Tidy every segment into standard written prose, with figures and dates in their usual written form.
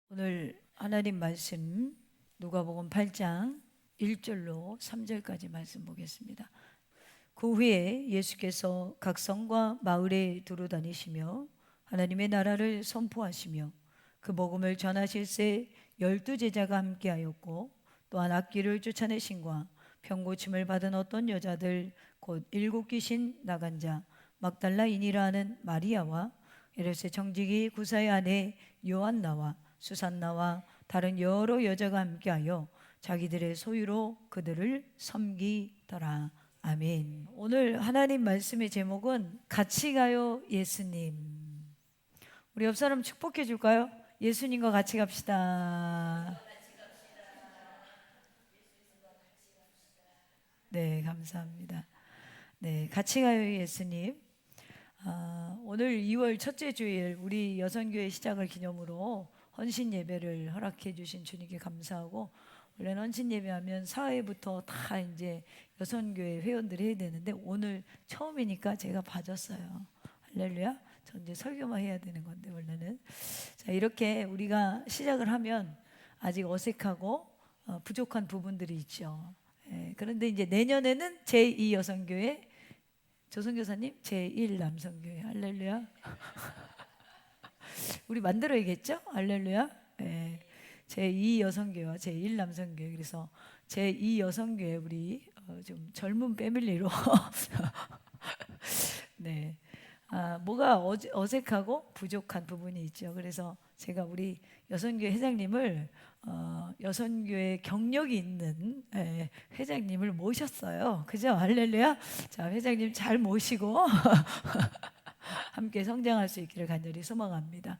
오늘 하나님 말씀 누가복음 8장 1절로 3절까지 말씀 보겠습니다. 그 후에 예수께서 각 성과 마을에 두루 다니시며 하나님의 나라를 선포하시며 그 복음을 전하실새 12제자가 함께하였고, 또한 악귀를 쫓아내신과 병고침을 받은 어떤 여자들 곧 7귀신 나간 자 막달라인이라 하는 마리아와 헤롯의 정직이 구사의 아내 요한나와 수산나와 다른 여러 여자가 함께하여 자기들의 소유로 그들을 섬기더라. 아멘. 오늘 하나님 말씀의 제목은 같이 가요 예수님. 우리 옆 사람 축복해 줄까요? 예수님과 같이 갑시다. 네, 감사합니다. 네, 같이 가요 예수님. 오늘 2월 첫째 주일 우리 여선교회 시작을 기념으로 헌신 예배를 허락해 주신 주님께 감사하고, 원래는 헌신 예배하면 사회부터 다 이제 여선교회 회원들이 해야 되는데 오늘 처음이니까 제가 봐줬어요. 할렐루야. 전 이제 설교만 해야 되는 건데 원래는. 자, 이렇게 우리가 시작을 하면 아직 어색하고 부족한 부분들이 있죠. 그런데 이제 내년에는 제2 여선교회, 조선교사님 제1 남성교회. 할렐루야. 우리 만들어야겠죠? 할렐루야. 제2 여성교회와 제1 남성교회. 그래서 제2 여성교회 우리 좀 젊은 패밀리로 네. 뭐가 어색하고 부족한 부분이 있죠. 그래서 제가 우리 여선교회 회장님을 여선교회 경력이 있는 회장님을 모셨어요. 그죠? 할렐루야. 자, 회장님 잘 모시고 함께 성장할 수 있기를 간절히 소망합니다.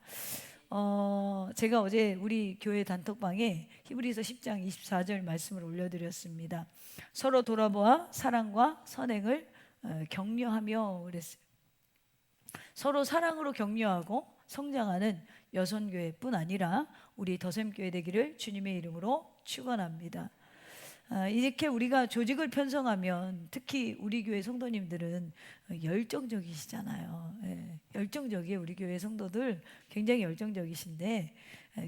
제가 어제 우리 교회 단톡방에 히브리서 10장 24절 말씀을 올려드렸습니다. 서로 돌아보아 사랑과 선행을 격려하며 그랬어요. 서로 사랑으로 격려하고 성장하는 여선교회뿐 아니라 우리 더샘교회 되기를 주님의 이름으로 축원합니다. 이렇게 우리가 조직을 편성하면 특히 우리 교회 성도님들은 열정적이시잖아요. 열정적이에요. 우리 교회 성도들 굉장히 열정적이신데,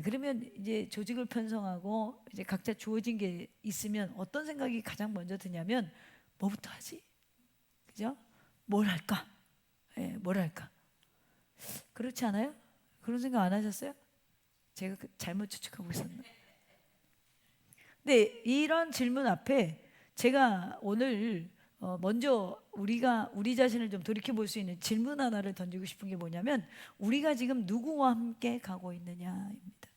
그러면 이제 조직을 편성하고 이제 각자 주어진 게 있으면 어떤 생각이 가장 먼저 드냐면 뭐부터 하지? 그죠? 뭘 할까? 뭘 할까? 그렇지 않아요? 그런 생각 안 하셨어요? 제가 잘못 추측하고 있었나? 근데 이런 질문 앞에 제가 오늘 먼저 우리 자신을 좀 돌이켜 볼 수 있는 질문 하나를 던지고 싶은 게 뭐냐면, 우리가 지금 누구와 함께 가고 있느냐입니다.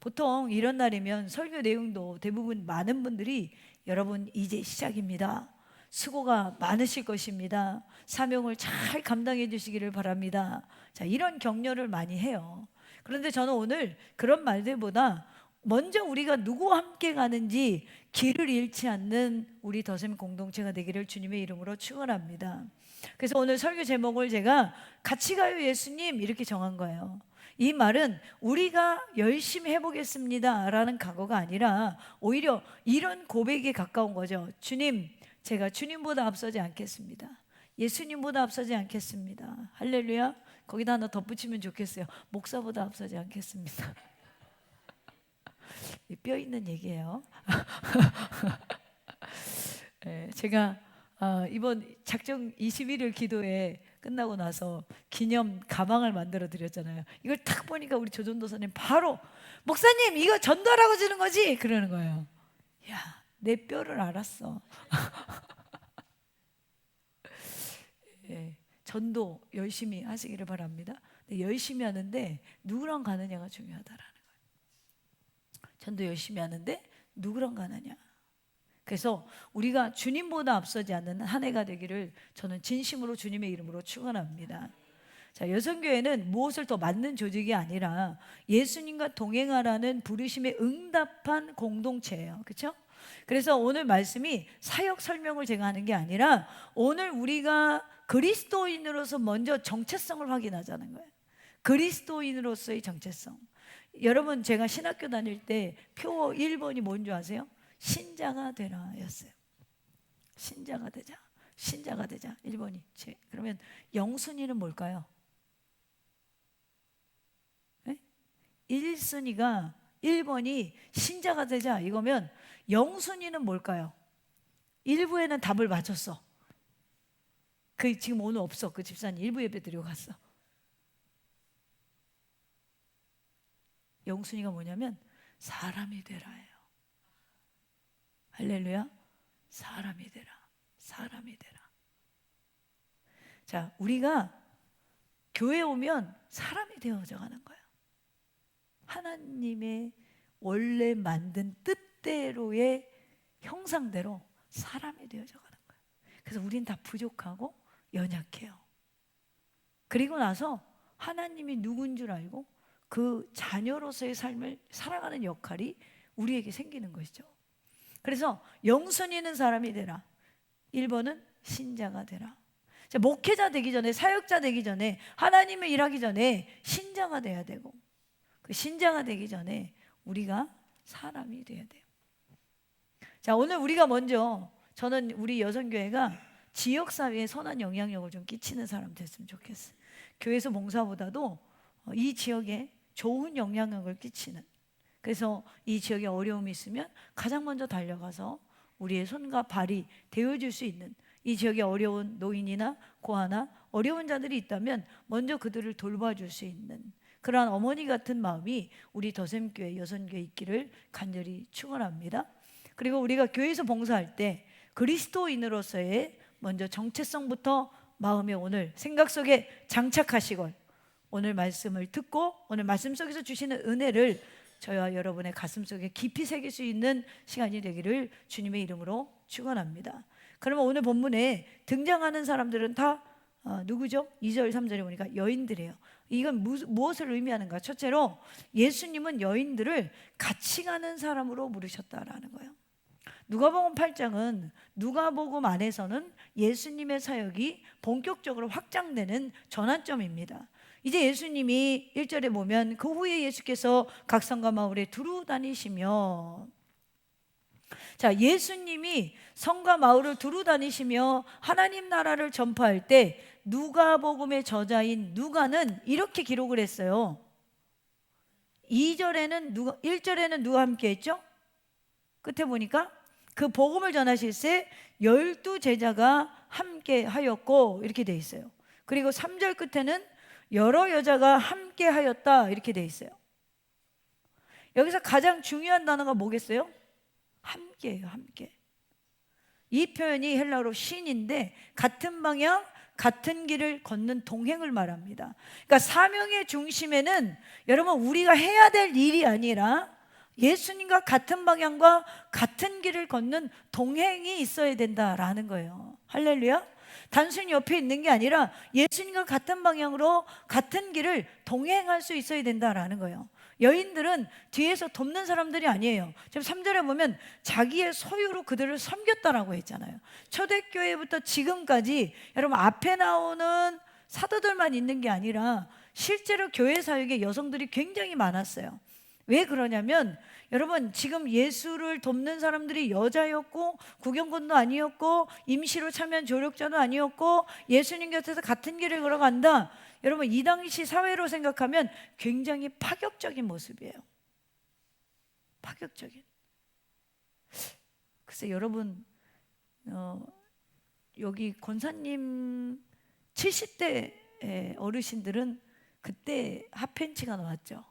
보통 이런 날이면 설교 내용도 대부분 많은 분들이 여러분 이제 시작입니다. 수고가 많으실 것입니다. 사명을 잘 감당해 주시기를 바랍니다. 자, 이런 격려를 많이 해요. 그런데 저는 오늘 그런 말들보다 먼저 우리가 누구와 함께 가는지 길을 잃지 않는 우리 더샘 공동체가 되기를 주님의 이름으로 축원합니다. 그래서 오늘 설교 제목을 제가 같이 가요 예수님 이렇게 정한 거예요. 이 말은 우리가 열심히 해보겠습니다 라는 각오가 아니라 오히려 이런 고백에 가까운 거죠. 주님, 제가 주님보다 앞서지 않겠습니다. 예수님보다 앞서지 않겠습니다. 할렐루야. 거기다 하나 덧붙이면 좋겠어요. 목사보다 앞서지 않겠습니다. 뼈 있는 얘기예요. 제가 이번 작정 21일 기도회 끝나고 나서 기념 가방을 만들어 드렸잖아요. 이걸 탁 보니까 우리 조전도사님 바로 목사님 이거 전도하라고 주는 거지? 그러는 거예요. 야, 내 뼈를 알았어. 전도 열심히 하시기를 바랍니다. 열심히 하는데 누구랑 가느냐가 중요하다라는 거예요. 전도 열심히 하는데 누구랑 가느냐. 그래서 우리가 주님보다 앞서지 않는 한 해가 되기를 저는 진심으로 주님의 이름으로 축원합니다. 자, 여성교회는 무엇을 더 맡는 조직이 아니라 예수님과 동행하라는 부르심에 응답한 공동체예요. 그렇죠? 그래서 오늘 말씀이 사역 설명을 제가 하는 게 아니라 오늘 우리가 그리스도인으로서 먼저 정체성을 확인하자는 거예요. 그리스도인으로서의 정체성. 여러분, 제가 신학교 다닐 때 표 1번이 뭔지 아세요? 신자가 되라 였어요. 신자가 되자. 신자가 되자. 1번이. 그러면 영순이는 뭘까요? 네? 1순위가 1번이 신자가 되자 이거면 0순위는 뭘까요? 1부에는 답을 맞췄어. 그 지금 오늘 없어. 그 집사님 1부 예배 드리고 갔어. 0순위가 뭐냐면 사람이 되라예요. 할렐루야. 사람이 되라. 사람이 되라. 자, 우리가 교회 오면 사람이 되어져 가는 거예요. 하나님의 원래 만든 뜻대로의 형상대로 사람이 되어져 가는 거예요. 그래서 우린 다 부족하고 연약해요. 그리고 나서 하나님이 누군 줄 알고 그 자녀로서의 삶을 살아가는 역할이 우리에게 생기는 것이죠. 그래서 영순 있는 사람이 되라. 1번은 신자가 되라. 자, 목회자 되기 전에, 사역자 되기 전에, 하나님의 일하기 전에 신자가 돼야 되고, 그 신자가 되기 전에 우리가 사람이 돼야 돼요. 자, 오늘 우리가 먼저, 저는 우리 여성교회가 지역사회에 선한 영향력을 좀 끼치는 사람 됐으면 좋겠어요. 교회에서 봉사보다도 이 지역에 좋은 영향력을 끼치는, 그래서 이 지역에 어려움이 있으면 가장 먼저 달려가서 우리의 손과 발이 되어줄 수 있는, 이 지역에 어려운 노인이나 고아나 어려운 자들이 있다면 먼저 그들을 돌봐줄 수 있는 그러한 어머니 같은 마음이 우리 더샘교회 여선교회 있기를 간절히 축원합니다. 그리고 우리가 교회에서 봉사할 때 그리스도인으로서의 먼저 정체성부터 마음에 오늘 생각 속에 장착하시고, 오늘 말씀을 듣고 오늘 말씀 속에서 주시는 은혜를 저와 여러분의 가슴 속에 깊이 새길 수 있는 시간이 되기를 주님의 이름으로 축원합니다. 그러면 오늘 본문에 등장하는 사람들은 다 누구죠? 2절 3절에 보니까 여인들이에요. 이건 무엇을 의미하는가? 첫째로 예수님은 여인들을 같이 가는 사람으로 부르셨다라는 거예요. 누가복음 8장은 누가복음 안에서는 예수님의 사역이 본격적으로 확장되는 전환점입니다. 이제 예수님이 1절에 보면 그 후에 예수께서 각 성과 마을에 두루 다니시며, 자, 예수님이 성과 마을을 두루 다니시며 하나님 나라를 전파할 때 누가복음의 저자인 누가는 이렇게 기록을 했어요. 1절에는 누가 함께 했죠? 끝에 보니까 그 복음을 전하실 때 12제자가 함께 하였고 이렇게 돼 있어요. 그리고 3절 끝에는 여러 여자가 함께 하였다 이렇게 돼 있어요. 여기서 가장 중요한 단어가 뭐겠어요? 함께예요. 함께. 이 표현이 헬라어로 신인데 같은 방향 같은 길을 걷는 동행을 말합니다. 그러니까 사명의 중심에는 여러분 우리가 해야 될 일이 아니라 예수님과 같은 방향과 같은 길을 걷는 동행이 있어야 된다라는 거예요. 할렐루야. 단순히 옆에 있는 게 아니라 예수님과 같은 방향으로 같은 길을 동행할 수 있어야 된다라는 거예요. 여인들은 뒤에서 돕는 사람들이 아니에요. 지금 3절에 보면 자기의 소유로 그들을 섬겼다라고 했잖아요. 초대교회부터 지금까지 여러분 앞에 나오는 사도들만 있는 게 아니라 실제로 교회 사역에 여성들이 굉장히 많았어요. 왜 그러냐면 여러분 지금 예수를 돕는 사람들이 여자였고 구경꾼도 아니었고 임시로 참여한 조력자도 아니었고 예수님 곁에서 같은 길을 걸어간다. 여러분 이 당시 사회로 생각하면 굉장히 파격적인 모습이에요. 파격적인. 글쎄 여러분 여기 권사님 70대 어르신들은 그때 핫팬츠가 나왔죠.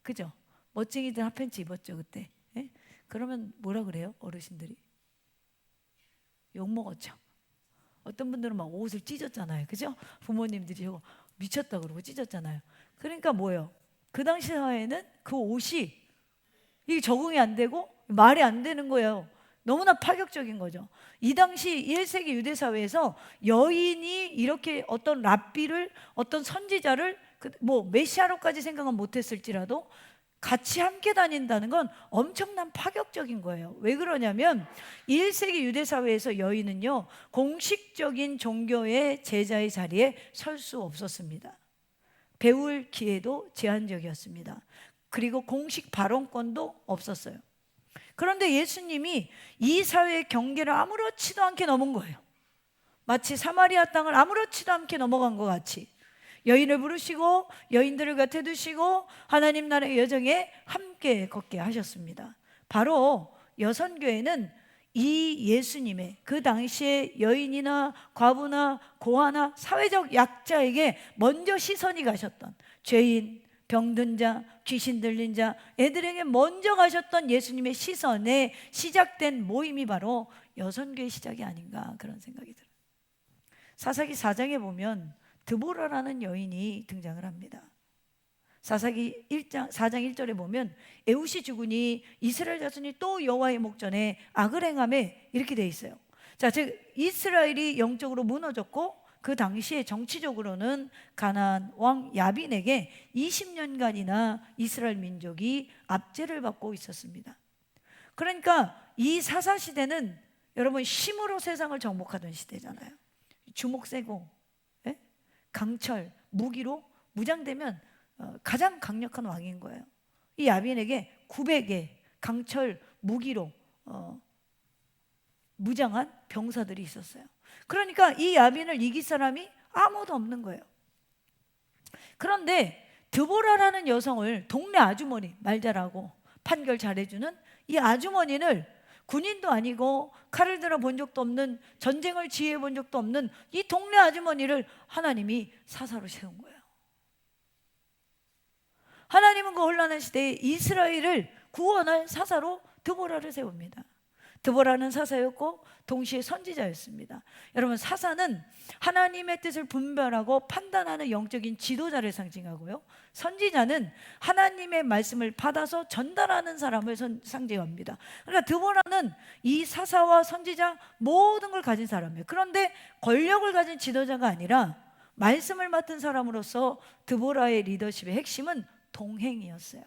그죠? 멋쟁이들 핫팬츠 입었죠 그때. 예? 그러면 뭐라 그래요? 어르신들이 욕 먹었죠. 어떤 분들은 막 옷을 찢었잖아요. 그죠? 부모님들이 저거 미쳤다 그러고 찢었잖아요. 그러니까 뭐예요? 그 당시 사회에는 그 옷이 이게 적응이 안 되고 말이 안 되는 거예요. 너무나 파격적인 거죠. 이 당시 1세기 유대 사회에서 여인이 이렇게 어떤 랍비를 어떤 선지자를 뭐 메시아로까지 생각은 못했을지라도 같이 함께 다닌다는 건 엄청난 파격적인 거예요. 왜 그러냐면 1세기 유대 사회에서 여인은요 공식적인 종교의 제자의 자리에 설 수 없었습니다. 배울 기회도 제한적이었습니다. 그리고 공식 발언권도 없었어요. 그런데 예수님이 이 사회의 경계를 아무렇지도 않게 넘은 거예요. 마치 사마리아 땅을 아무렇지도 않게 넘어간 것 같이 여인을 부르시고 여인들을 곁에 두시고 하나님 나라의 여정에 함께 걷게 하셨습니다. 바로 여선교회는 이 예수님의 그 당시에 여인이나 과부나 고아나 사회적 약자에게 먼저 시선이 가셨던 죄인, 병든 자, 귀신 들린 자, 애들에게 먼저 가셨던 예수님의 시선에 시작된 모임이 바로 여선교의 시작이 아닌가 그런 생각이 들어요. 사사기 4장에 보면 드보라라는 여인이 등장을 합니다. 사사기 4장 1절에 보면 에웃이 죽으니 이스라엘 자손이 또 여호와의 목전에 악을 행함에 이렇게 돼 있어요. 자, 즉 이스라엘이 영적으로 무너졌고 그 당시에 정치적으로는 가나안 왕 야빈에게 20년간이나 이스라엘 민족이 압제를 받고 있었습니다. 그러니까 이 사사 시대는 여러분 힘으로 세상을 정복하던 시대잖아요. 주먹 세고 강철, 무기로 무장되면 가장 강력한 왕인 거예요. 이 야빈에게 900의 강철, 무기로 무장한 병사들이 있었어요. 그러니까 이 야빈을 이길 사람이 아무도 없는 거예요. 그런데 드보라라는 여성을 동네 아주머니, 말 잘하고 판결 잘해주는 이 아주머니를 군인도 아니고 칼을 들어 본 적도 없는, 전쟁을 지휘해 본 적도 없는 이 동네 아주머니를 하나님이 사사로 세운 거예요. 하나님은 그 혼란한 시대에 이스라엘을 구원할 사사로 드보라를 세웁니다. 드보라는 사사였고 동시에 선지자였습니다. 여러분, 사사는 하나님의 뜻을 분별하고 판단하는 영적인 지도자를 상징하고요, 선지자는 하나님의 말씀을 받아서 전달하는 사람을 상징합니다. 그러니까 드보라는 이 사사와 선지자 모든 걸 가진 사람이에요. 그런데 권력을 가진 지도자가 아니라 말씀을 맡은 사람으로서 드보라의 리더십의 핵심은 동행이었어요.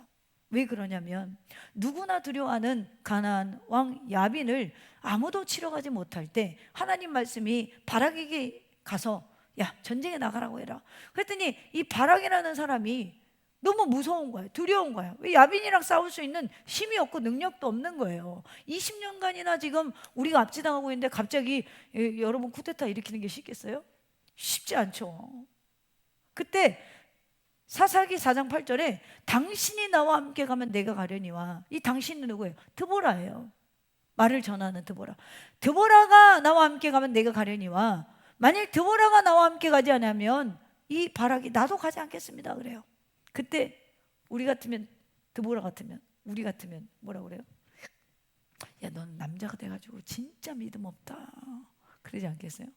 왜 그러냐면 누구나 두려워하는 가나안 왕 야빈을 아무도 치러가지 못할 때 하나님 말씀이 바락에게 가서 야, 전쟁에 나가라고 해라. 그랬더니 이 바락이라는 사람이 너무 무서운 거예요. 두려운 거예요. 왜? 야빈이랑 싸울 수 있는 힘이 없고 능력도 없는 거예요. 20년간이나 지금 우리가 압제당하고 있는데 갑자기 여러분 쿠데타 일으키는 게 쉽겠어요? 쉽지 않죠. 그때 사사기 4장 8절에 당신이 나와 함께 가면 내가 가려니와, 이 당신은 누구예요? 드보라예요. 말을 전하는 드보라. 드보라가 나와 함께 가면 내가 가려니와, 만일 드보라가 나와 함께 가지 않으면 이 바락이 나도 가지 않겠습니다 그래요. 그때 우리 같으면, 드보라 같으면, 우리 같으면 뭐라고 그래요? 야, 넌 남자가 돼가지고 진짜 믿음 없다 그러지 않겠어요?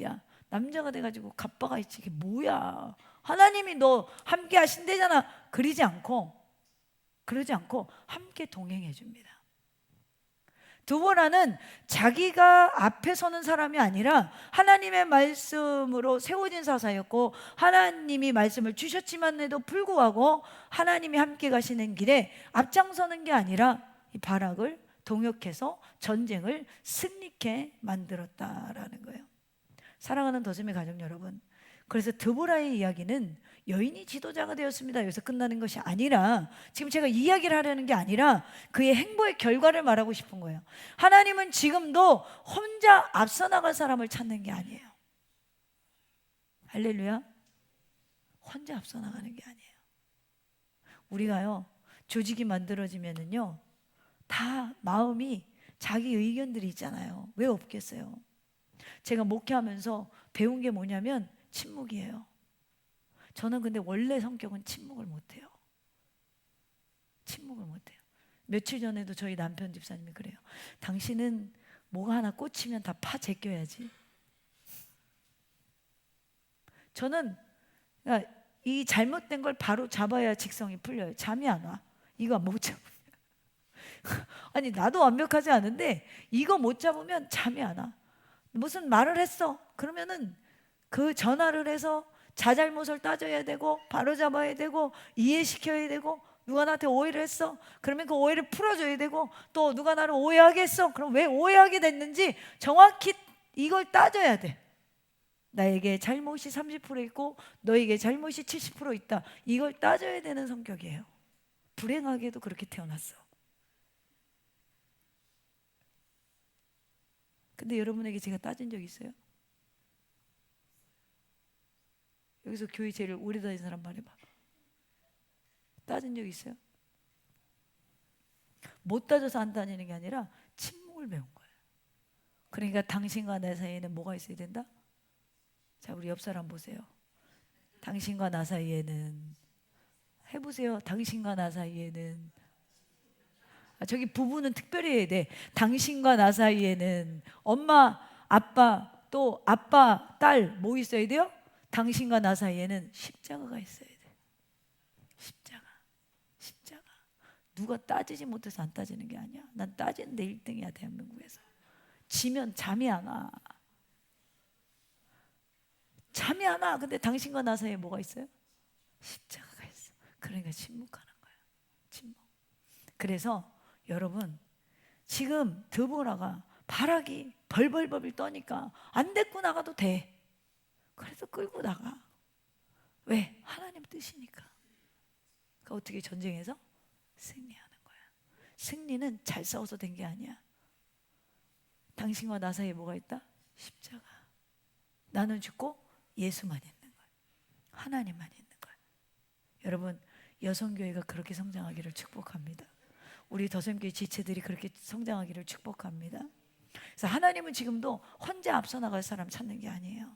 야, 남자가 돼가지고 갑바가 있지 이게 뭐야, 하나님이 너 함께 하신대잖아. 그러지 않고 함께 동행해 줍니다. 드보라는 자기가 앞에 서는 사람이 아니라 하나님의 말씀으로 세워진 사사였고, 하나님이 말씀을 주셨지만에도 불구하고 하나님이 함께 가시는 길에 앞장서는 게 아니라 이 바락을 동역해서 전쟁을 승리케 만들었다라는 거예요. 사랑하는 더즈미 가족 여러분, 그래서 드보라의 이야기는 여인이 지도자가 되었습니다 여기서 끝나는 것이 아니라, 지금 제가 이야기를 하려는 게 아니라 그의 행보의 결과를 말하고 싶은 거예요. 하나님은 지금도 혼자 앞서 나갈 사람을 찾는 게 아니에요. 할렐루야. 혼자 앞서 나가는 게 아니에요. 우리가요, 조직이 만들어지면은요, 다 마음이 자기 의견들이 있잖아요. 왜 없겠어요? 제가 목회하면서 배운 게 뭐냐면 침묵이에요. 저는 근데 원래 성격은 침묵을 못해요. 며칠 전에도 저희 남편 집사님이 그래요. 당신은 뭐가 하나 꽂히면 다 파 제껴야지. 저는 이 잘못된 걸 바로 잡아야 직성이 풀려요. 잠이 안 와. 이거 못 잡으면 아니, 나도 완벽하지 않은데 이거 못 잡으면 잠이 안 와. 무슨 말을 했어 그러면은 그 전화를 해서 자잘못을 따져야 되고 바로 잡아야 되고 이해시켜야 되고, 누가 나한테 오해를 했어 그러면 그 오해를 풀어줘야 되고, 또 누가 나를 오해하게 했어 그럼 왜 오해하게 됐는지 정확히 이걸 따져야 돼. 나에게 잘못이 30% 있고 너에게 잘못이 70% 있다, 이걸 따져야 되는 성격이에요. 불행하게도 그렇게 태어났어. 근데 여러분에게 제가 따진 적 있어요? 여기서 교회 제일 오래 다닌 사람 말해봐. 따진 적 있어요? 못 따져서 안 다니는 게 아니라 침묵을 배운 거예요. 그러니까 당신과 내 사이에는 뭐가 있어야 된다? 자, 우리 옆 사람 보세요. 당신과 나 사이에는, 해보세요. 당신과 나 사이에는, 저기 부부는 특별히 해야 돼. 당신과 나 사이에는 엄마, 아빠, 또 아빠, 딸 뭐 있어야 돼요? 당신과 나 사이에는 십자가가 있어야 돼. 십자가. 누가 따지지 못해서 안 따지는 게 아니야. 난 따지는데 1등이야 대한민국에서. 지면 잠이 안 와. 잠이 안 와. 근데 당신과 나 사이에 뭐가 있어요? 십자가가 있어. 그러니까 침묵하는 거야. 침묵. 그래서 여러분, 지금 드보라가 바락이 벌벌벌 떠니까 안 데리고 나가도 돼. 그래서 끌고 나가. 왜? 하나님 뜻이니까. 그러니까 어떻게 전쟁에서 승리하는 거야. 승리는 잘 싸워서 된 게 아니야. 당신과 나 사이에 뭐가 있다? 십자가. 나는 죽고 예수만 있는 거야. 하나님만 있는 거야. 여러분, 여성교회가 그렇게 성장하기를 축복합니다. 우리 더샘교회 지체들이 그렇게 성장하기를 축복합니다. 그래서 하나님은 지금도 혼자 앞서 나갈 사람 찾는 게 아니에요.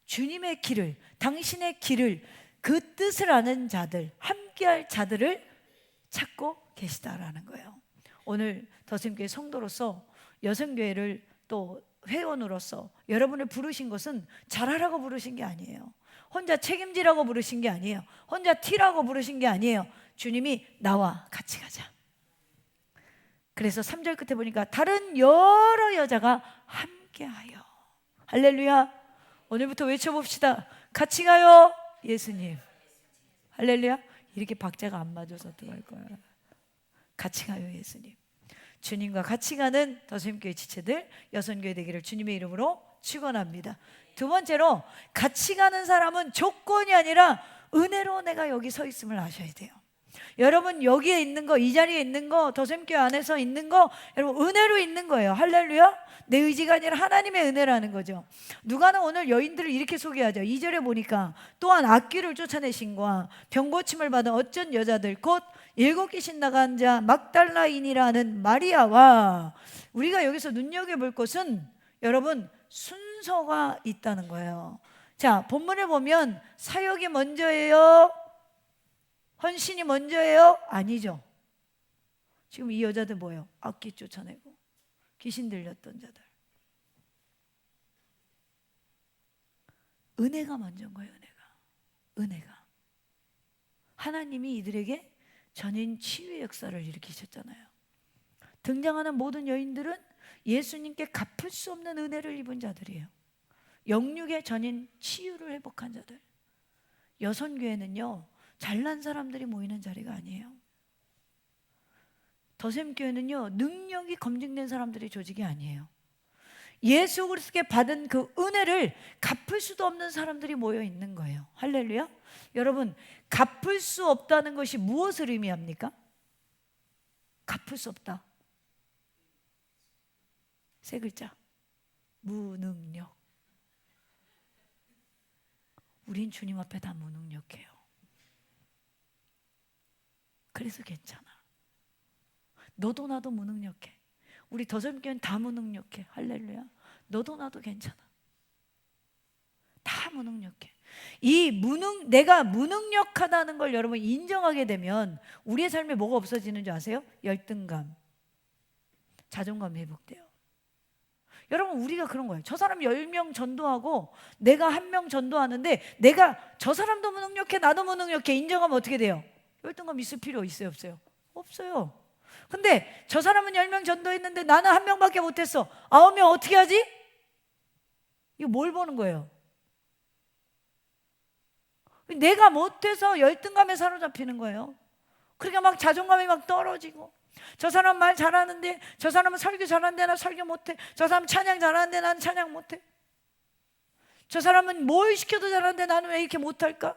주님의 길을, 당신의 길을, 그 뜻을 아는 자들, 함께할 자들을 찾고 계시다라는 거예요. 오늘 더샘교회 성도로서, 여성교회를 또 회원으로서 여러분을 부르신 것은 잘하라고 부르신 게 아니에요. 혼자 책임지라고 부르신 게 아니에요. 혼자 튀라고 부르신 게 아니에요. 주님이 나와 같이 가자. 그래서 3절 끝에 보니까 다른 여러 여자가 함께하여. 할렐루야. 오늘부터 외쳐봅시다. 같이 가요 예수님. 할렐루야. 이렇게 박자가 안 맞아서 어떡할 거야. 같이 가요 예수님. 주님과 같이 가는 더샘교회 지체들, 여성교회 되기를 주님의 이름으로 축원합니다. 두 번째로, 같이 가는 사람은 조건이 아니라 은혜로 내가 여기 서 있음을 아셔야 돼요. 여러분, 여기에 있는 거, 이 자리에 있는 거, 더샘교회 안에서 있는 거, 여러분 은혜로 있는 거예요. 할렐루야. 내 의지가 아니라 하나님의 은혜라는 거죠. 누가는 오늘 여인들을 이렇게 소개하죠. 2절에 보니까 또한 악귀를 쫓아내신과 병고침을 받은 어쩐 여자들, 곧 7귀신 나간 자 막달라인이라는 마리아와. 우리가 여기서 눈여겨볼 것은 여러분 순서가 있다는 거예요. 자, 본문을 보면 사역이 먼저예요? 헌신이 먼저예요? 아니죠. 지금 이 여자들 뭐예요? 악귀 쫓아내고 귀신 들렸던 자들. 은혜가 먼저인 거예요. 은혜가. 하나님이 이들에게 전인 치유의 역사를 일으키셨잖아요. 등장하는 모든 여인들은 예수님께 갚을 수 없는 은혜를 입은 자들이에요. 영육의 전인 치유를 회복한 자들. 여선교회는요, 잘난 사람들이 모이는 자리가 아니에요. 더샘교회는요, 능력이 검증된 사람들의 조직이 아니에요. 예수 그리스도께 받은 그 은혜를 갚을 수도 없는 사람들이 모여 있는 거예요. 할렐루야. 여러분, 갚을 수 없다는 것이 무엇을 의미합니까? 갚을 수 없다. 세 글자. 무능력. 우린 주님 앞에 다 무능력해요. 그래서 괜찮아. 너도 나도 무능력해. 우리 더샘교회는 다 무능력해. 할렐루야. 너도 나도 괜찮아. 다 무능력해. 내가 무능력하다는 걸 여러분 인정하게 되면 우리의 삶에 뭐가 없어지는 줄 아세요? 열등감, 자존감 회복돼요. 여러분, 우리가 그런 거예요. 저 사람 10명 전도하고 내가 1명 전도하는데 내가 저 사람도 무능력해, 나도 무능력해 인정하면 어떻게 돼요? 열등감 있을 필요 있어요, 없어요? 없어요. 근데 저 사람은 10명 전도했는데 나는 1명밖에 못했어. 9명 어떻게 하지? 이거 뭘 보는 거예요? 내가 못해서 열등감에 사로잡히는 거예요. 그러니까 막 자존감이 막 떨어지고, 저 사람 말 잘하는데, 저 사람은 설교 잘하는데 나 설교 못해. 저 사람은 찬양 잘하는데 나는 찬양 못해. 저 사람은 뭘 시켜도 잘하는데 나는 왜 이렇게 못할까?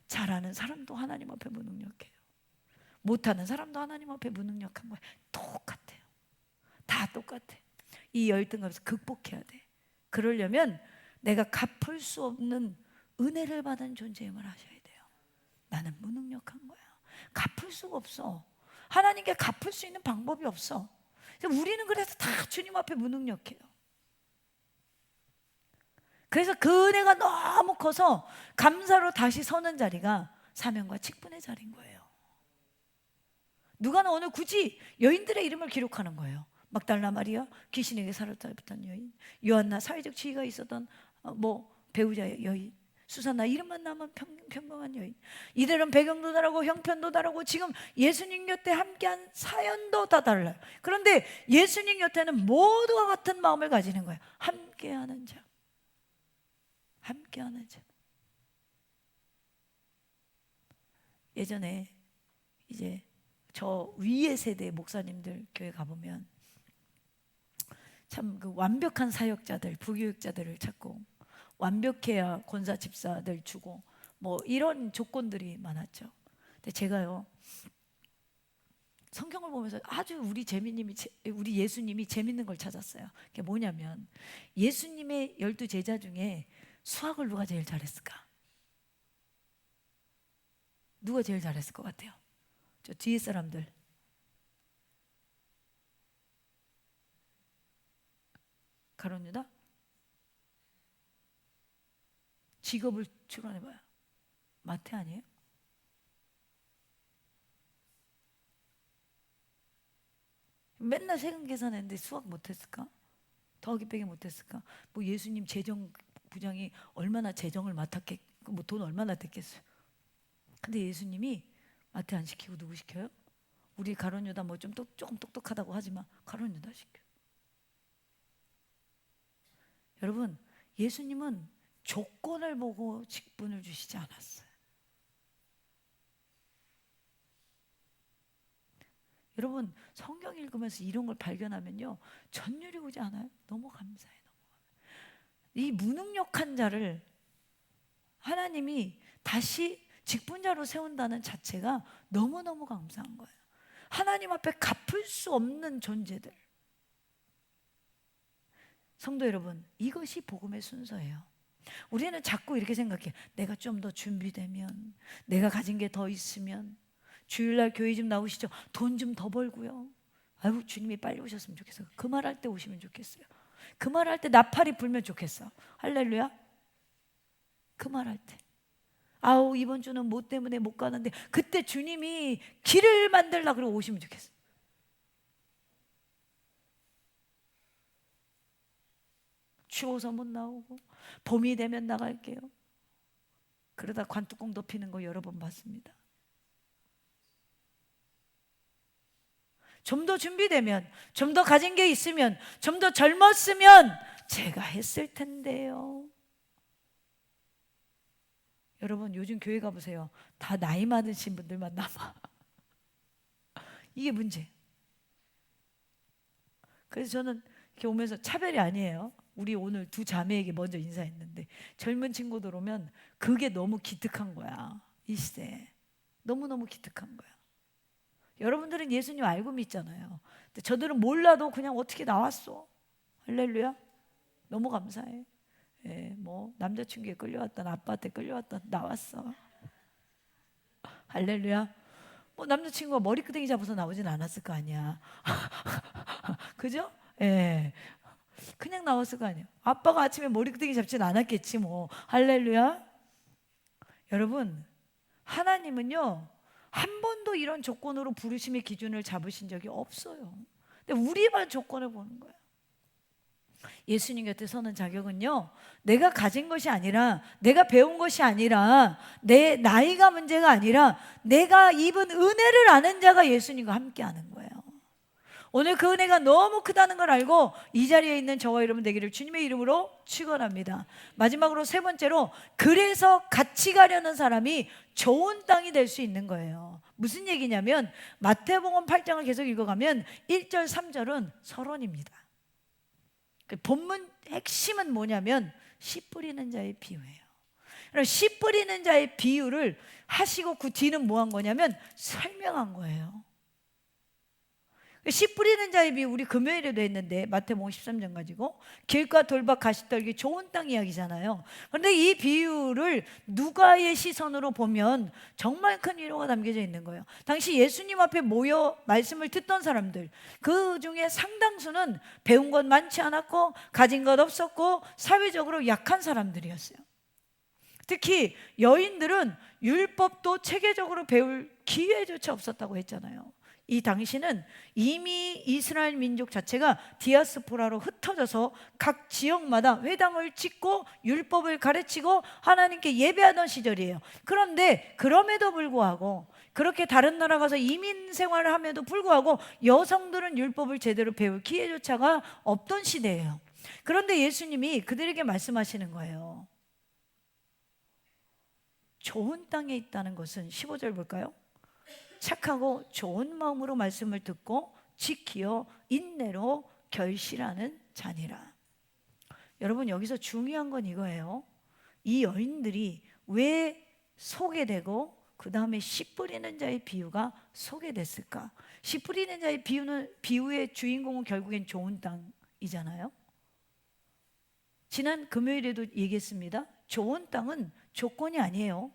잘하는 사람도 하나님 앞에 무능력해요. 못하는 사람도 하나님 앞에 무능력한 거예요. 똑같아요. 다 똑같아요. 이 열등감에서 극복해야 돼. 그러려면 내가 갚을 수 없는 은혜를 받은 존재임을 아셔야 돼요. 나는 무능력한 거야. 갚을 수가 없어. 하나님께 갚을 수 있는 방법이 없어. 우리는 그래서 다 주님 앞에 무능력해요. 그래서 그 은혜가 너무 커서 감사로 다시 서는 자리가 사명과 직분의 자리인 거예요. 누가는 오늘 굳이 여인들의 이름을 기록하는 거예요. 막달라 마리아, 귀신에게 사로잡혔던 여인, 요한나, 사회적 지위가 있었던 배우자의 여인, 수산나, 이름만 나면 평범한 여인. 이들은 배경도 다르고 형편도 다르고 지금 예수님 곁에 함께한 사연도 다 달라요. 그런데 예수님 곁에는 모두가 같은 마음을 가지는 거예요. 함께하는 자, 함께하는 자. 예전에 이제 저 위의 세대 목사님들 교회 가보면 참 그 완벽한 사역자들, 부교육자들을 찾고 완벽해야 권사 집사들 주고 이런 조건들이 많았죠. 근데 제가요 성경을 보면서 아주 우리 예수님이 재밌는 걸 찾았어요. 그게 뭐냐면 예수님의 12 제자 중에 수학을 누가 제일 잘했을까? 누가 제일 잘했을 것 같아요? 저 뒤에 사람들. 가론 유다? 직업을 추론해봐요. 마태 아니에요? 맨날 세금 계산했는데 수학 못했을까? 더하기 빼기 못했을까? 예수님 재정 부장이 얼마나 재정을 맡았겠, 돈 얼마나 됐겠어요? 근데 예수님이 마태 안 시키고 누구 시켜요? 우리 가론 유다 조금 똑똑하다고 하지만 가론 유다 시켜. 여러분, 예수님은 조건을 보고 직분을 주시지 않았어요. 여러분, 성경 읽으면서 이런 걸 발견하면요 전율이 오지 않아요? 너무 감사해요. 이 무능력한 자를 하나님이 다시 직분자로 세운다는 자체가 너무너무 감사한 거예요. 하나님 앞에 갚을 수 없는 존재들. 성도 여러분, 이것이 복음의 순서예요. 우리는 자꾸 이렇게 생각해. 내가 좀 더 준비되면, 내가 가진 게 더 있으면, 주일날 교회 좀 나오시죠. 돈 좀 더 벌고요. 아유, 주님이 빨리 오셨으면 좋겠어요. 그 말할 때 오시면 좋겠어요. 그 말할 때 나팔이 불면 좋겠어. 할렐루야. 그 말할 때 아우, 이번 주는 뭐 때문에 못 가는데, 그때 주님이 길을 만들라 그러고 오시면 좋겠어. 추워서 못 나오고 봄이 되면 나갈게요. 그러다 관뚜껑 덮이는 거 여러 번 봤습니다. 좀 더 준비되면, 좀 더 가진 게 있으면, 좀 더 젊었으면 제가 했을 텐데요. 여러분, 요즘 교회 가보세요. 다 나이 많으신 분들만 남아. 이게 문제. 그래서 저는 이렇게 오면서 차별이 아니에요. 우리 오늘 두 자매에게 먼저 인사했는데 젊은 친구들 오면 그게 너무 기특한 거야. 이 시대에 너무너무 기특한 거야. 여러분들은 예수님 알고 믿잖아요. 근데 저들은 몰라도 그냥 어떻게 나왔어. 할렐루야. 너무 감사해. 예, 남자친구에 끌려왔던, 아빠한테 끌려왔던, 나왔어. 할렐루야. 남자친구가 머리끄댕이 잡아서 나오진 않았을 거 아니야. 그죠? 예. 그냥 나왔을 거 아니야. 아빠가 아침에 머리끄댕이 잡진 않았겠지 할렐루야. 여러분, 하나님은요 한 번도 이런 조건으로 부르심의 기준을 잡으신 적이 없어요. 근데 우리만 조건을 보는 거야. 예수님 곁에 서는 자격은요 내가 가진 것이 아니라, 내가 배운 것이 아니라, 내 나이가 문제가 아니라 내가 입은 은혜를 아는 자가 예수님과 함께하는 거예요. 오늘 그 은혜가 너무 크다는 걸 알고 이 자리에 있는 저와 여러분 되기를 주님의 이름으로 축원합니다. 마지막으로 세 번째로, 그래서 같이 가려는 사람이 좋은 땅이 될 수 있는 거예요. 무슨 얘기냐면 마태복음 8장을 계속 읽어가면 1절 3절은 서론입니다. 그 본문 핵심은 뭐냐면 씨 뿌리는 자의 비유예요. 씨 뿌리는 자의 비유를 하시고 그 뒤는 뭐 한 거냐면 설명한 거예요. 씨 뿌리는 자의 비유 우리 금요일에도 했는데 마태복음 13장 가지고 길과 돌밭 가시떨기 좋은 땅 이야기잖아요. 그런데 이 비유를 누가의 시선으로 보면 정말 큰 위로가 담겨져 있는 거예요. 당시 예수님 앞에 모여 말씀을 듣던 사람들, 그 중에 상당수는 배운 것 많지 않았고 가진 것 없었고 사회적으로 약한 사람들이었어요. 특히 여인들은 율법도 체계적으로 배울 기회조차 없었다고 했잖아요. 이 당시는 이미 이스라엘 민족 자체가 디아스포라로 흩어져서 각 지역마다 회당을 짓고 율법을 가르치고 하나님께 예배하던 시절이에요. 그런데 그럼에도 불구하고, 그렇게 다른 나라 가서 이민 생활을 함에도 불구하고 여성들은 율법을 제대로 배울 기회조차가 없던 시대예요. 그런데 예수님이 그들에게 말씀하시는 거예요. 좋은 땅에 있다는 것은 15절 볼까요? 착하고 좋은 마음으로 말씀을 듣고 지키어 인내로 결실하는 자니라. 여러분, 여기서 중요한 건 이거예요. 이 여인들이 왜 소개되고 그 다음에 씨 뿌리는 자의 비유가 소개됐을까? 씨 뿌리는 자의 비유의 주인공은 결국엔 좋은 땅이잖아요. 지난 금요일에도 얘기했습니다. 좋은 땅은 조건이 아니에요.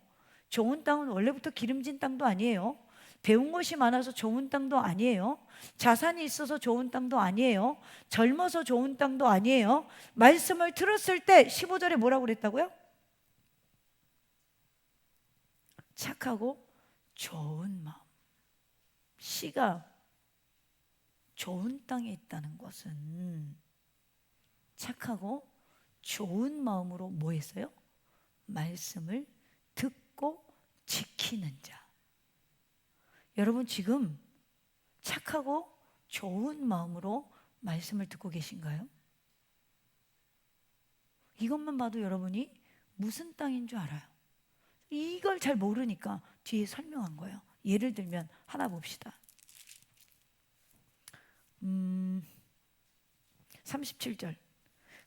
좋은 땅은 원래부터 기름진 땅도 아니에요. 배운 것이 많아서 좋은 땅도 아니에요. 자산이 있어서 좋은 땅도 아니에요. 젊어서 좋은 땅도 아니에요. 말씀을 들었을 때 15절에 뭐라고 그랬다고요? 착하고 좋은 마음. 씨가 좋은 땅에 있다는 것은 착하고 좋은 마음으로 뭐 했어요? 말씀을 듣고 지키는 자. 여러분, 지금 착하고 좋은 마음으로 말씀을 듣고 계신가요? 이것만 봐도 여러분이 무슨 땅인 줄 알아요. 이걸 잘 모르니까 뒤에 설명한 거예요. 예를 들면 하나 봅시다. 37절.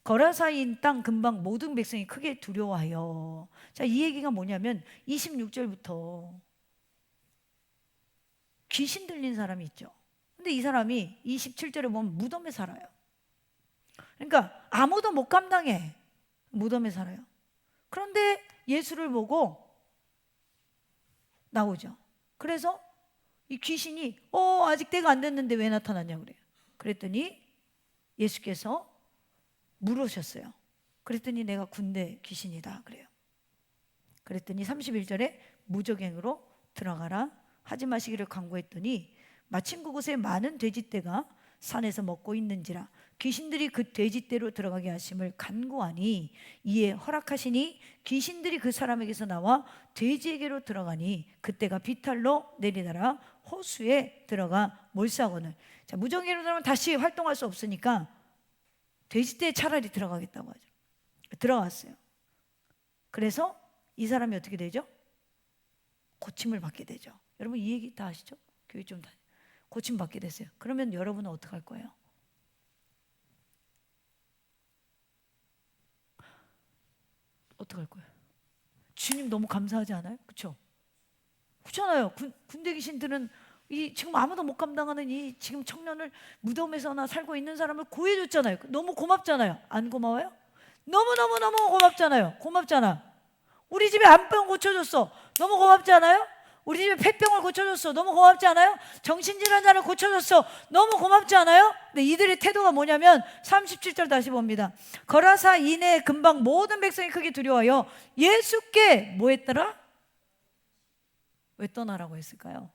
거라사인 땅 근방 모든 백성이 크게 두려워하여. 자, 이 얘기가 뭐냐면 26절부터 귀신 들린 사람이 있죠. 근데 이 사람이 27절에 보면 무덤에 살아요. 그러니까 아무도 못 감당해. 무덤에 살아요. 그런데 예수를 보고 나오죠. 그래서 이 귀신이 아직 때가 안 됐는데 왜 나타났냐고 그래요. 그랬더니 예수께서 물으셨어요. 그랬더니 내가 군대 귀신이다 그래요. 그랬더니 31절에 무적행으로 들어가라 하지 마시기를 강구했더니 마침 그곳에 많은 돼지떼가 산에서 먹고 있는지라 귀신들이 그 돼지떼로 들어가게 하심을 간구하니 이에 허락하시니 귀신들이 그 사람에게서 나와 돼지에게로 들어가니 그때가 비탈로 내리다라 호수에 들어가 몰사하거늘. 자, 무적행으로 들어가면 다시 활동할 수 없으니까 돼지떼에 차라리 들어가겠다고 하죠. 들어갔어요. 그래서 이 사람이 어떻게 되죠? 고침을 받게 되죠. 여러분, 이 얘기 다 아시죠? 교회 좀 고침 받게 됐어요. 그러면 여러분은 어떻게 할 거예요? 어떻게 할 거예요? 주님 너무 감사하지 않아요? 그렇죠? 그렇잖아요. 군대 귀신들은 이 지금 아무도 못 감당하는 이 지금 청년을 무덤에서나 살고 있는 사람을 구해줬잖아요. 너무 고맙잖아요. 안 고마워요? 너무너무너무 고맙잖아요. 고맙잖아. 우리 집에 암병 고쳐줬어. 너무 고맙지 않아요? 우리 집에 폐병을 고쳐줬어. 너무 고맙지 않아요? 정신질환자를 고쳐줬어. 너무 고맙지 않아요? 근데 이들의 태도가 뭐냐면 37절 다시 봅니다. 거라사 이내 근방 모든 백성이 크게 두려워하여 예수께 뭐 했더라? 왜 떠나라고 했을까요?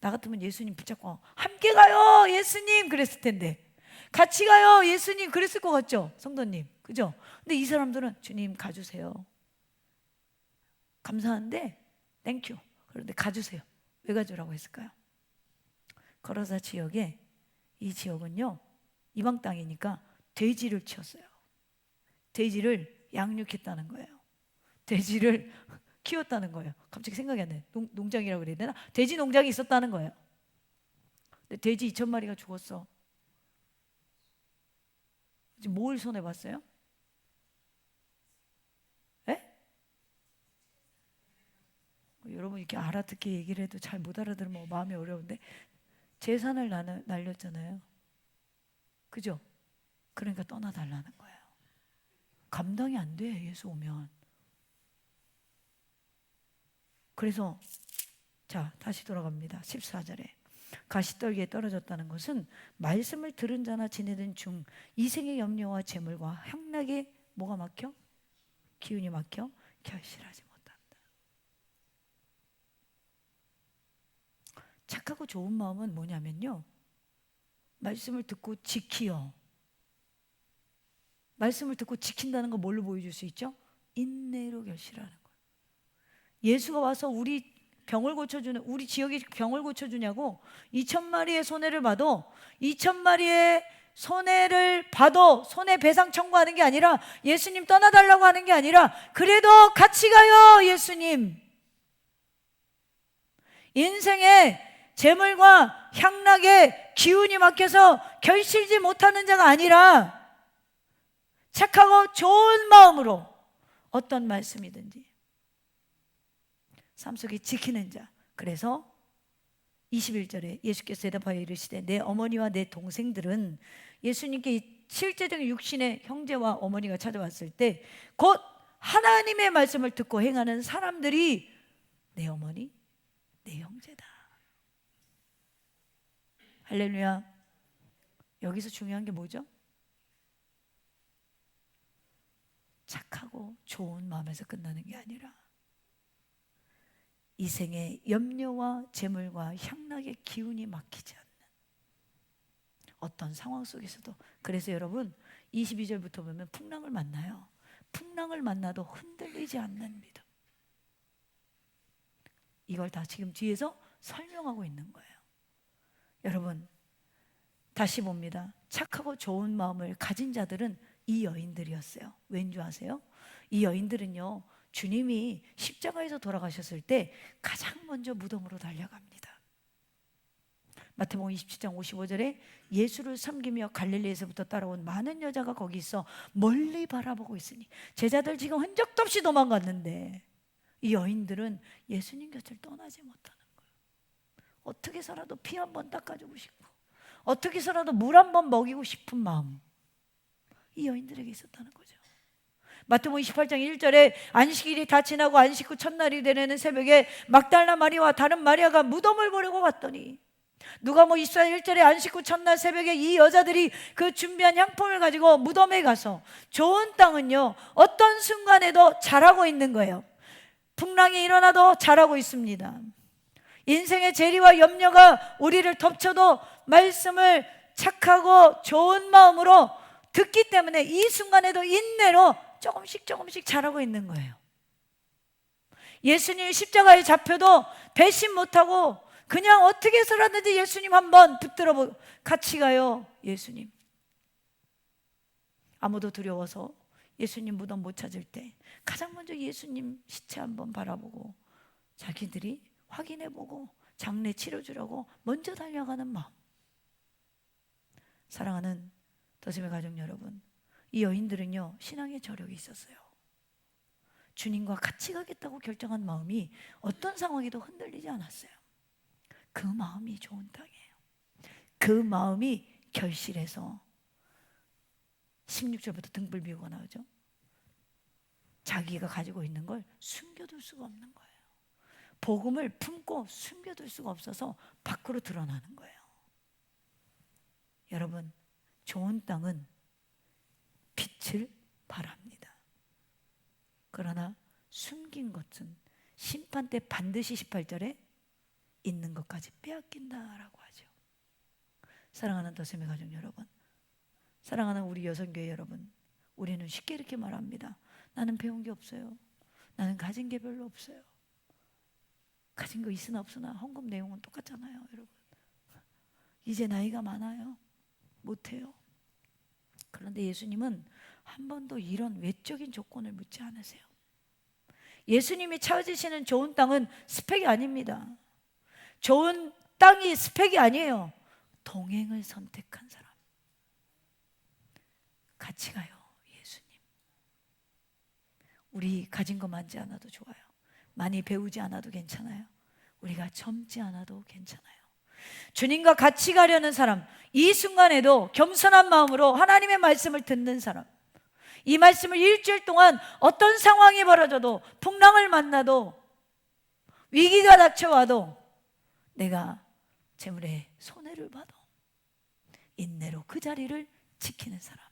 나 같으면 예수님 붙잡고 함께 가요 예수님 그랬을 텐데, 같이 가요 예수님 그랬을 것 같죠? 성도님, 그죠? 근데 이 사람들은 주님 가주세요. 감사한데 땡큐. 그런데 가주세요. 왜 가주라고 했을까요? 거라사 지역에, 이 지역은요 이방 땅이니까 돼지를 치웠어요. 돼지를 양육했다는 거예요. 돼지를 키웠다는 거예요. 갑자기 생각이 안 나요. 농장이라고 그래야 되나? 돼지 농장이 있었다는 거예요. 근데 돼지 2,000마리가 죽었어. 지금 뭘 손해봤어요? 에? 여러분, 이렇게 알아듣게 얘기를 해도 잘 못 알아들으면 마음이 어려운데, 재산을 날렸잖아요. 그죠? 그러니까 떠나달라는 거예요. 감당이 안 돼, 예수 오면. 그래서 자, 다시 돌아갑니다. 14절에 가시떨기에 떨어졌다는 것은 말씀을 들은 자나 지내던 중 이생의 염려와 재물과 향락에 뭐가 막혀? 기운이 막혀 결실하지 못한다. 착하고 좋은 마음은 뭐냐면요, 말씀을 듣고 지키요. 말씀을 듣고 지킨다는 거 뭘로 보여줄 수 있죠? 인내로 결실하는 거예요. 예수가 와서 우리 병을 고쳐주는, 우리 지역의 병을 고쳐주냐고 2,000마리의 손해를 봐도 2,000마리의 손해를 봐도 손해배상 청구하는 게 아니라, 예수님 떠나달라고 하는 게 아니라, 그래도 같이 가요 예수님. 인생의 재물과 향락에 기운이 막혀서 결실지 못하는 자가 아니라 착하고 좋은 마음으로 어떤 말씀이든지 삶 속에 지키는 자. 그래서 21절에 예수께서 대답하여 이르시되 내 어머니와 내 동생들은, 예수님께 실제적인 육신의 형제와 어머니가 찾아왔을 때 곧 하나님의 말씀을 듣고 행하는 사람들이 내 어머니, 내 형제다. 할렐루야. 여기서 중요한 게 뭐죠? 착하고 좋은 마음에서 끝나는 게 아니라 이 생의 염려와 재물과 향락의 기운이 막히지 않는 어떤 상황 속에서도. 그래서 여러분 22절부터 보면 풍랑을 만나요. 풍랑을 만나도 흔들리지 않는 믿음. 이걸 다 지금 뒤에서 설명하고 있는 거예요. 여러분 다시 봅니다. 착하고 좋은 마음을 가진 자들은 이 여인들이었어요. 왠 줄 아세요? 이 여인들은요, 주님이 십자가에서 돌아가셨을 때 가장 먼저 무덤으로 달려갑니다. 마태복음 27장 55절에 예수를 섬기며 갈릴리에서부터 따라온 많은 여자가 거기 있어 멀리 바라보고 있으니, 제자들 지금 흔적도 없이 도망갔는데 이 여인들은 예수님 곁을 떠나지 못하는 거예요. 어떻게 해서라도 피 한 번 닦아주고 싶고, 어떻게 해서라도 물 한 번 먹이고 싶은 마음, 이 여인들에게 있었다는 거죠. 마태복음 28장 1절에 안식일이 다 지나고 안식 후 첫날이 되는 새벽에 막달라 마리아와 다른 마리아가 무덤을 보려고 갔더니, 누가복음 24장 1절에 안식 후 첫날 새벽에 이 여자들이 그 준비한 향품을 가지고 무덤에 가서, 좋은 땅은요 어떤 순간에도 자라고 있는 거예요. 풍랑이 일어나도 자라고 있습니다. 인생의 재리와 염려가 우리를 덮쳐도 말씀을 착하고 좋은 마음으로 듣기 때문에 이 순간에도 인내로 조금씩 조금씩 자라고 있는 거예요. 예수님 십자가에 잡혀도 배신 못하고 그냥 어떻게 해서라든지 예수님 한번 붙들어 같이 가요. 예수님. 아무도 두려워서 예수님 무덤 못 찾을 때 가장 먼저 예수님 시체 한번 바라보고 자기들이 확인해보고 장례 치러주려고 먼저 달려가는 마음. 사랑하는 더심의 가족 여러분, 이 여인들은요 신앙의 저력이 있었어요. 주님과 같이 가겠다고 결정한 마음이 어떤 상황에도 흔들리지 않았어요. 그 마음이 좋은 땅이에요. 그 마음이 결실해서 16절부터 등불 비우고 나오죠. 자기가 가지고 있는 걸 숨겨둘 수가 없는 거예요. 복음을 품고 숨겨둘 수가 없어서 밖으로 드러나는 거예요. 여러분, 좋은 땅은 빛을 발합니다. 그러나 숨긴 것은 심판 때 반드시 18절에 있는 것까지 빼앗긴다라고 하죠. 사랑하는 더셈의 가족 여러분, 사랑하는 우리 여성교회 여러분, 우리는 쉽게 이렇게 말합니다. 나는 배운 게 없어요. 나는 가진 게 별로 없어요. 가진 거 있으나 없으나 헌금 내용은 똑같잖아요. 여러분, 이제 나이가 많아요. 못해요. 그런데 예수님은 한 번도 이런 외적인 조건을 묻지 않으세요. 예수님이 찾으시는 좋은 땅은 스펙이 아닙니다. 좋은 땅이 스펙이 아니에요. 동행을 선택한 사람. 같이 가요. 예수님. 우리 가진 거 많지 않아도 좋아요. 많이 배우지 않아도 괜찮아요. 우리가 젊지 않아도 괜찮아요. 주님과 같이 가려는 사람, 이 순간에도 겸손한 마음으로 하나님의 말씀을 듣는 사람, 이 말씀을 일주일 동안 어떤 상황이 벌어져도, 풍랑을 만나도, 위기가 닥쳐와도 내가 재물에 손해를 봐도 인내로 그 자리를 지키는 사람.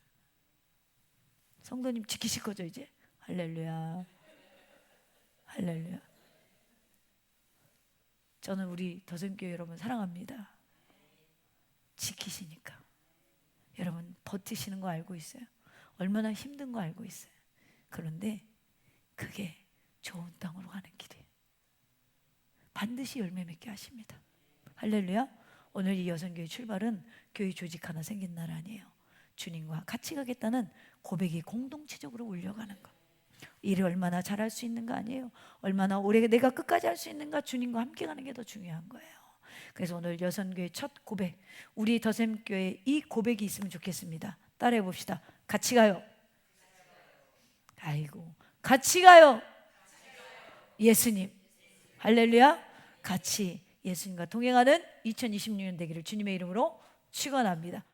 성도님 지키실 거죠 이제? 할렐루야, 할렐루야. 저는 우리 더선교회 여러분 사랑합니다. 지키시니까. 여러분 버티시는 거 알고 있어요. 얼마나 힘든 거 알고 있어요. 그런데 그게 좋은 땅으로 가는 길이에요. 반드시 열매 맺게 하십니다. 할렐루야. 오늘 이 여성교회 출발은 교회 조직 하나 생긴 날 아니에요. 주님과 같이 가겠다는 고백이 공동체적으로 울려가는 것. 일을 얼마나 잘할 수 있는가 아니에요. 얼마나 오래 내가 끝까지 할 수 있는가, 주님과 함께 가는 게 더 중요한 거예요. 그래서 오늘 여성교회 첫 고백, 우리 더샘교회 이 고백이 있으면 좋겠습니다. 따라해 봅시다. 같이 가요. 아이고, 같이 가요. 예수님. 할렐루야. 같이 예수님과 동행하는 2026년 되기를 주님의 이름으로 축원합니다.